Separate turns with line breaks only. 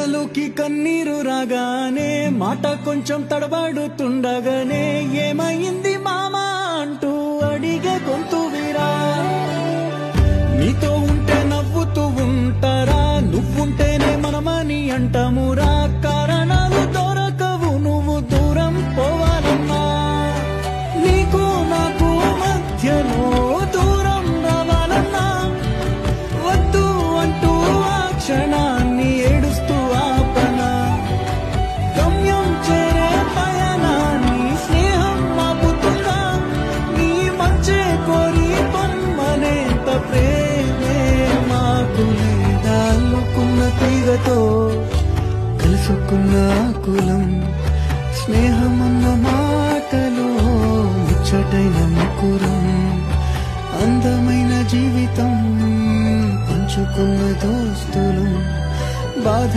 కళ్ళలోకి కన్నీరు రాగానే మాట కొంచెం తడబడుతుండగానే ఏమైంది మామా అంటూ అడిగే గొంతు వీరా. నీతో ఉంటే నవ్వుతూ ఉంటారా, నువ్వుంటేనే మనమని అంటామురా. కారణాలు దొరకవు నువ్వు దూరం పోవాలన్నా, నీకు నాకు మధ్యలో దూరం రావాలన్నా. వద్దు అంటూ ఆ క్షణాన్ని ఏడుస్తూ ఆపనా. గమ్యం చేరే పయనాన్ని స్నేహం ఆపుతుందా. నీ మంచే కోరి పొమ్మనేంత ప్రేమే మాకు లేదా. అల్లుకున్న తీగతో కలుసుకున్న కులం, స్నేహమన్న మాటలో ముచ్చటైన ముకురం. అందమైన జీవితం పంచుకున్న దోస్తులు, బాధ